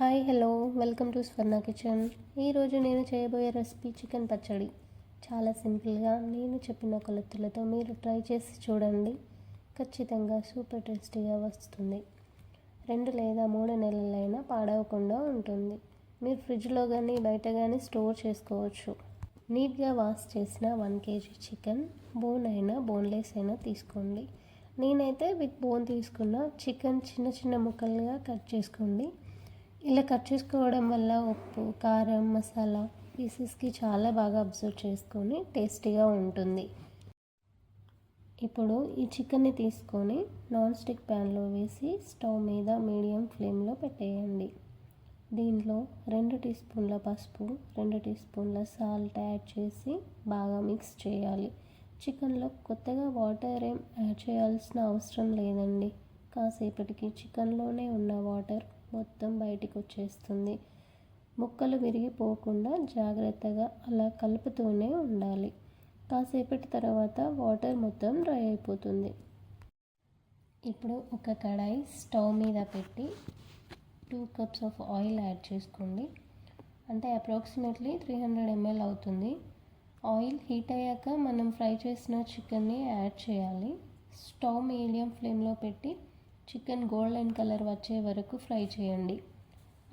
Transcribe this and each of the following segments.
Hi hello welcome to Swarna kitchen. ఈరోజు నేను చేయబోయే రెసిపీ చికెన్ పచ్చడి. చాలా సింపుల్గా నేను చెప్పిన కొలతలతో మీరు ట్రై చేసి చూడండి. ఖచ్చితంగా సూపర్ టేస్టీగా వస్తుంది. 2 లేదా 3 నెలలైనా పాడవకుండా ఉంటుంది. మీరు ఫ్రిడ్జ్లో కానీ బయట కానీ స్టోర్ చేసుకోవచ్చు. నీట్గా వాష్ చేసిన 1 kg చికెన్, బోన్ అయినా బోన్లెస్ అయినా తీసుకోండి. నేనైతే విత్ బోన్ తీసుకున్న. చికెన్ చిన్న చిన్న ముక్కలుగా కట్ చేసుకోండి. ఇలా కట్ చేసుకోవడం వల్ల ఉప్పు, కారం, మసాలా పీసెస్కి చాలా బాగా అబ్జర్వ్ చేసుకొని టేస్టీగా ఉంటుంది. ఇప్పుడు ఈ చికెన్ని తీసుకొని నాన్ స్టిక్ ప్యాన్లో వేసి స్టవ్ మీద మీడియం ఫ్లేమ్లో పెట్టేయండి. దీంట్లో 2 టీ స్పూన్ల పసుపు, 2 టీ స్పూన్ల సాల్ట్ యాడ్ చేసి బాగా మిక్స్ చేయాలి. చికెన్లో కొత్తగా వాటర్ ఏం యాడ్ చేయాల్సిన అవసరం లేదండి. కాసేపటికి చికెన్లోనే ఉన్న వాటర్ మొత్తం బయటికి వచ్చేస్తుంది. ముక్కలు విరిగిపోకుండా జాగ్రత్తగా అలా కలుపుతూనే ఉండాలి. కాసేపటి తర్వాత వాటర్ మొత్తం డ్రై అయిపోతుంది. ఇప్పుడు ఒక కడాయి స్టవ్ మీద పెట్టి 2 cups ఆఫ్ ఆయిల్ యాడ్ చేసుకోండి. అంటే అప్రాక్సిమేట్లీ 300 ml అవుతుంది. ఆయిల్ హీట్ అయ్యాక మనం ఫ్రై చేసిన చికెన్ని యాడ్ చేయాలి. స్టవ్ మీడియం ఫ్లేమ్లో పెట్టి చికెన్ గోల్డెన్ కలర్ వచ్చే వరకు ఫ్రై చేయండి.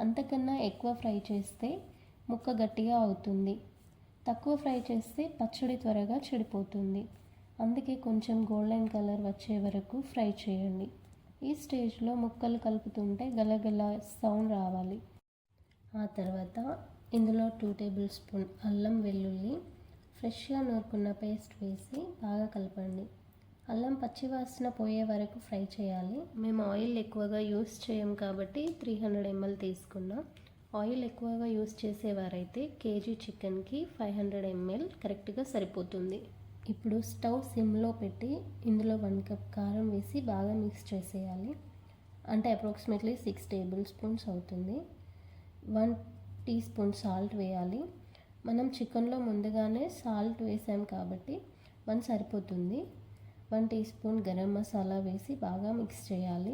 అంతకన్నా ఎక్కువ ఫ్రై చేస్తే ముక్క గట్టిగా అవుతుంది. తక్కువ ఫ్రై చేస్తే పచ్చడి త్వరగా చెడిపోతుంది. అందుకే కొంచెం గోల్డెన్ కలర్ వచ్చే వరకు ఫ్రై చేయండి. ఈ స్టేజ్లో ముక్కలు కలుపుతుంటే గలగల సౌండ్ రావాలి. ఆ తర్వాత ఇందులో 2 టేబుల్ స్పూన్ అల్లం వెల్లుల్లి ఫ్రెష్గా నూరుకున్న పేస్ట్ వేసి బాగా కలపండి. అల్లం పచ్చివాసన పోయే వరకు ఫ్రై చేయాలి. మేము ఆయిల్ ఎక్కువగా యూస్ చేయం కాబట్టి 300 ml తీసుకున్నాం. ఆయిల్ ఎక్కువగా యూస్ చేసేవారైతే కేజీ చికెన్కి 500 ml కరెక్ట్గా సరిపోతుంది. ఇప్పుడు స్టవ్ సిమ్లో పెట్టి ఇందులో 1 కప్ కారం వేసి బాగా మిక్స్ చేసేయాలి. అంటే అప్రాక్సిమేట్లీ 6 టేబుల్ స్పూన్స్ అవుతుంది. 1 టీ స్పూన్ సాల్ట్ వేయాలి. మనం చికెన్లో ముందుగానే సాల్ట్ వేసాం కాబట్టి 1 సరిపోతుంది. 1 టీ స్పూన్ గరం మసాలా వేసి బాగా మిక్స్ చేయాలి.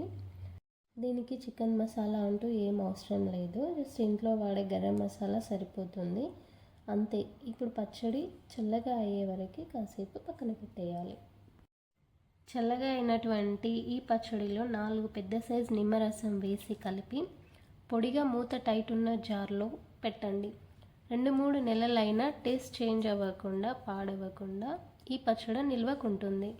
దీనికి చికెన్ మసాలా అంటూ ఏం అవసరం లేదు. జస్ట్ ఇంట్లో వాడే గరం మసాలా సరిపోతుంది. అంతే. ఇప్పుడు పచ్చడి చల్లగా అయ్యే వరకు కాసేపు పక్కన పెట్టేయాలి. చల్లగా అయినటువంటి ఈ పచ్చడిలో 4 పెద్ద సైజు నిమ్మరసం వేసి కలిపి పొడిగా మూత టైట్ ఉన్న జార్లో పెట్టండి. 2-3 నెలలైనా టేస్ట్ చేంజ్ అవ్వకుండా పాడవకుండా ఈ పచ్చడి నిల్వకుంటుంది.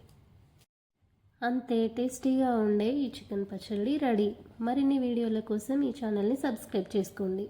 అంతే, టేస్టీగా ఉండే ఈ చికెన్ పచ్చడి రెడీ. మరిన్ని వీడియోల కోసం ఈ ఛానల్ని సబ్స్క్రైబ్ చేసుకోండి.